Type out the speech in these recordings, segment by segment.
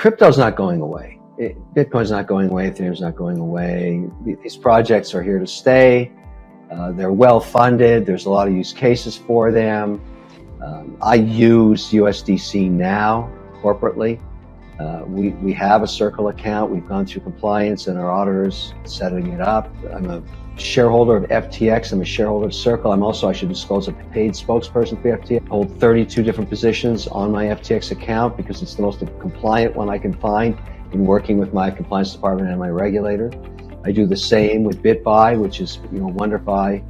Crypto's not going away. Bitcoin's not going away. Ethereum's not going away. These projects are here to stay. They're well funded. There's a lot of use cases for them. I use USDC now corporately. We have a Circle account. We've gone through compliance and our auditors setting it up. I'm a shareholder of FTX. I'm a shareholder of Circle. I'm also, I should disclose, a paid spokesperson for FTX. I hold 32 different positions on my FTX account because it's the most compliant one I can find in working with my compliance department and my regulator. I do the same with BitBuy, which is, WonderFi.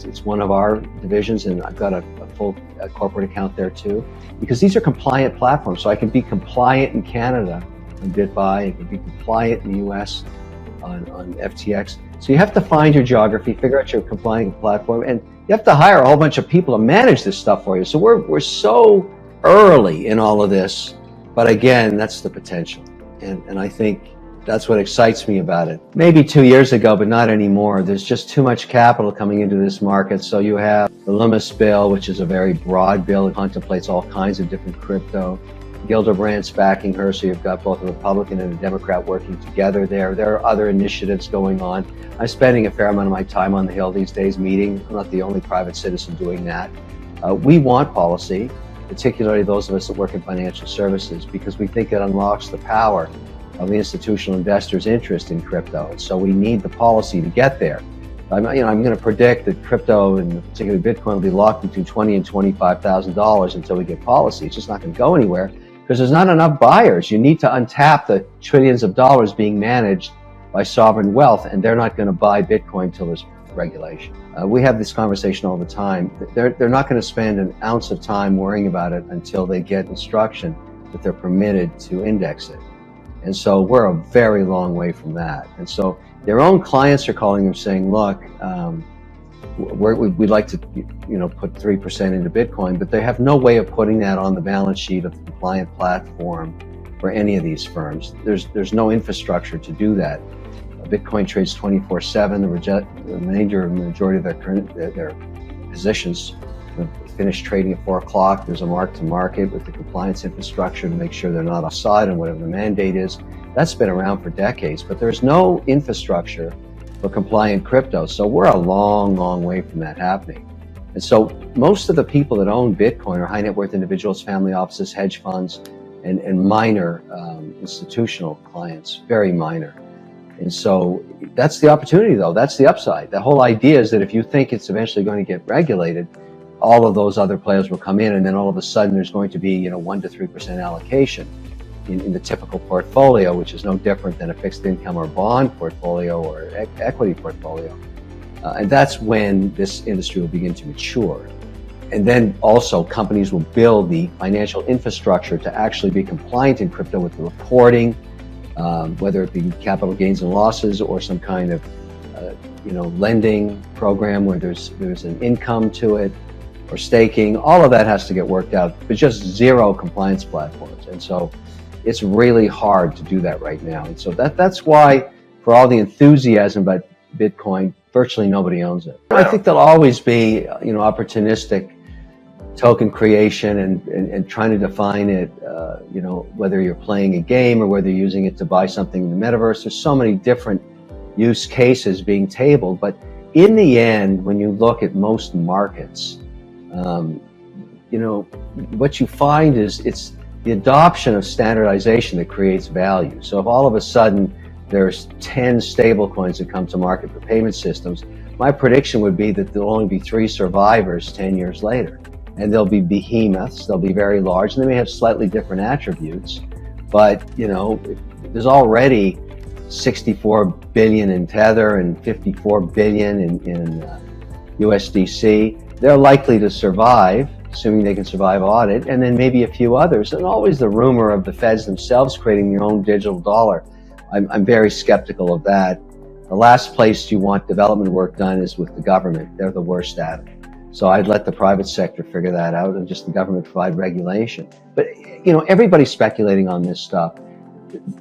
It's one of our divisions, and I've got a full corporate account there too, because these are compliant platforms. So I can be compliant in Canada on BitBuy, I can be compliant in the US on FTX. So you have to find your geography, figure out your compliant platform, and you have to hire a whole bunch of people to manage this stuff for you. So we're so early in all of this, but again, that's the potential. And I think that's what excites me about it. Maybe 2 years ago, but not anymore. There's just too much capital coming into this market. So you have the Loomis bill, which is a very broad bill. It contemplates all kinds of different crypto. Gilderbrandt's backing her, so you've got both a Republican and a Democrat working together there. There are other initiatives going on. I'm spending a fair amount of my time on the Hill these days meeting. I'm not the only private citizen doing that. We want policy, particularly those of us that work in financial services, because we think it unlocks the power of the institutional investors' interest in crypto. And so we need the policy to get there. I'm going to predict that crypto, and particularly Bitcoin, will be locked between $20,000 and $25,000 until we get policy. It's just not going to go anywhere because there's not enough buyers. You need to untap the trillions of dollars being managed by sovereign wealth, and they're not going to buy Bitcoin until there's regulation. We have this conversation all the time. They're not going to spend an ounce of time worrying about it until they get instruction that they're permitted to index it. And so we're a very long way from that. And so their own clients are calling them saying, look, we'd like to put 3% into Bitcoin, but they have no way of putting that on the balance sheet of the compliant platform for any of these firms. There's no infrastructure to do that. Bitcoin trades 24/7. The majority of their positions finish trading at 4 o'clock. There's a mark to market with the compliance infrastructure to make sure they're not offside on whatever the mandate is. That's been around for decades, but there's no infrastructure for compliant crypto. So we're a long, long way from that happening. And so most of the people that own Bitcoin are high net worth individuals, family offices, hedge funds, and minor institutional clients, very minor. And so that's the opportunity, though. That's the upside. The whole idea is that if you think it's eventually going to get regulated, all of those other players will come in, and then all of a sudden there's going to be 1 to 3% allocation in the typical portfolio, which is no different than a fixed income or bond portfolio or equity portfolio. And that's when this industry will begin to mature. And then also companies will build the financial infrastructure to actually be compliant in crypto with the reporting, whether it be capital gains and losses or some kind of lending program where there's an income to it, or staking. All of that has to get worked out, but just zero compliance platforms. And so it's really hard to do that right now. And so that's why, for all the enthusiasm about Bitcoin, virtually nobody owns it. I think there'll always be opportunistic token creation and trying to define it, whether you're playing a game or whether you're using it to buy something in the metaverse. There's so many different use cases being tabled, but in the end, when you look at most markets, what you find is it's the adoption of standardization that creates value. So if all of a sudden there's 10 stable coins that come to market for payment systems, my prediction would be that there'll only be 3 survivors 10 years later. And they'll be behemoths, they'll be very large, and they may have slightly different attributes. But, there's already 64 billion in Tether and 54 billion in USDC. They're likely to survive, assuming they can survive audit, and then maybe a few others. And always the rumor of the feds themselves creating their own digital dollar. I'm very skeptical of that. The last place you want development work done is with the government. They're the worst at it. So I'd let the private sector figure that out and just the government provide regulation. But, everybody's speculating on this stuff.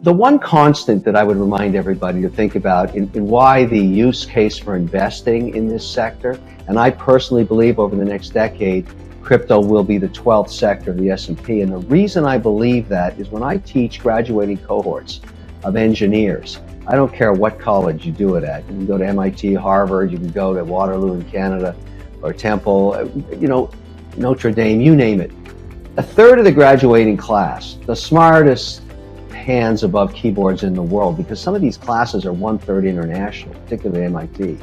The one constant that I would remind everybody to think about in why the use case for investing in this sector, and I personally believe over the next decade, crypto will be the 12th sector of the S&P. And the reason I believe that is when I teach graduating cohorts of engineers, I don't care what college you do it at. You can go to MIT, Harvard, you can go to Waterloo in Canada, or Temple, Notre Dame, you name it. A third of the graduating class, the smartest hands above keyboards in the world, because some of these classes are 130 international, particularly MIT.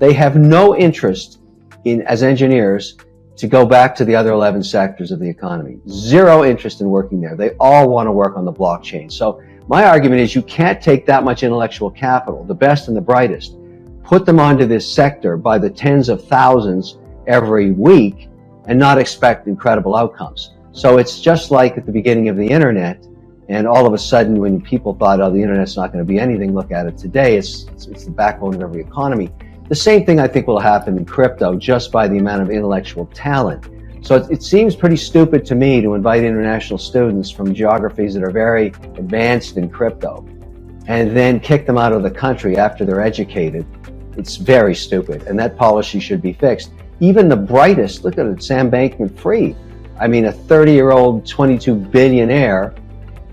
They have no interest in, as engineers, to go back to the other 11 sectors of the economy. Zero interest in working there. They all want to work on the blockchain. So my argument is you can't take that much intellectual capital, the best and the brightest, put them onto this sector by the tens of thousands every week and not expect incredible outcomes. So it's just like at the beginning of the internet, and all of a sudden when people thought, oh, the internet's not going to be anything, look at it today, it's the backbone of every economy. The same thing I think will happen in crypto just by the amount of intellectual talent. So it seems pretty stupid to me to invite international students from geographies that are very advanced in crypto and then kick them out of the country after they're educated. It's very stupid, and that policy should be fixed. Even the brightest, look at it, Sam Bankman-Fried. I mean, a 30-year-old, 22 billionaire.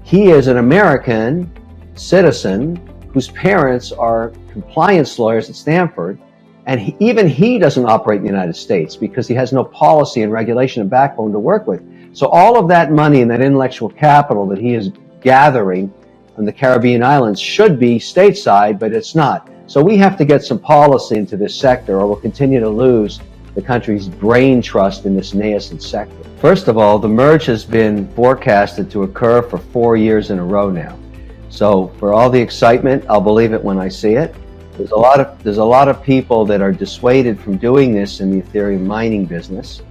He is an American citizen whose parents are compliance lawyers at Stanford, and even he doesn't operate in the United States because he has no policy and regulation and backbone to work with. So all of that money and that intellectual capital that he is gathering on the Caribbean islands should be stateside, but it's not. So we have to get some policy into this sector, or we'll continue to lose the country's brain trust in this nascent sector. First of all, the merge has been forecasted to occur for 4 years in a row now. So for all the excitement, I'll believe it when I see it. There's a lot of people that are dissuaded from doing this in the Ethereum mining business,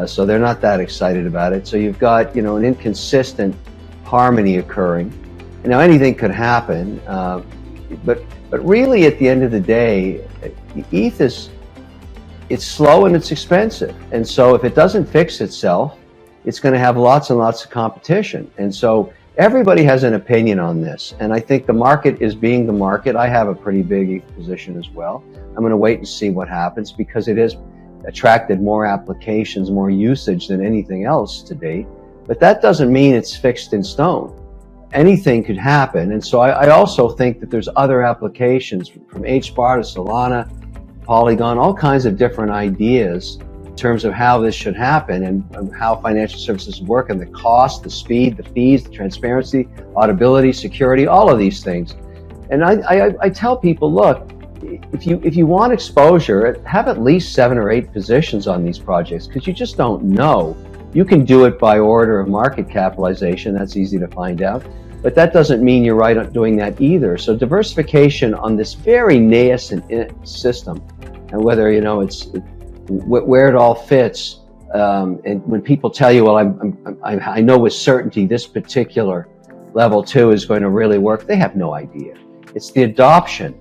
so they're not that excited about it. So you've got an inconsistent harmony occurring. Anything could happen, but really at the end of the day, ETH it's slow and it's expensive, and so if it doesn't fix itself, it's going to have lots and lots of competition. And so everybody has an opinion on this, and I think the market is being the market. I have a pretty big ETH position as well. I'm going to wait and see what happens because it has attracted more applications, more usage than anything else to date. But that doesn't mean it's fixed in stone. Anything could happen, and so I also think that there's other applications from HBAR to Solana, Polygon, all kinds of different ideas in terms of how this should happen and how financial services work, and the cost, the speed, the fees, the transparency, auditability, security, all of these things. And I tell people, look, if you want exposure, have at least 7 or 8 positions on these projects, because you just don't know. You can do it by order of market capitalization. That's easy to find out. But that doesn't mean you're right on doing that either. So diversification on this very nascent system, and whether it's where it all fits, and when people tell you, well, I know with certainty this particular level 2 is going to really work, they have no idea. It's the adoption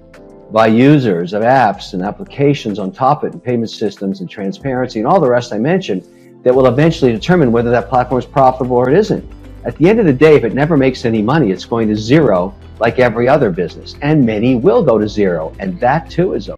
by users of apps and applications on top of it, and payment systems and transparency and all the rest I mentioned, that will eventually determine whether that platform is profitable or it isn't. At the end of the day, if it never makes any money, it's going to zero like every other business, and many will go to zero, and that too is okay.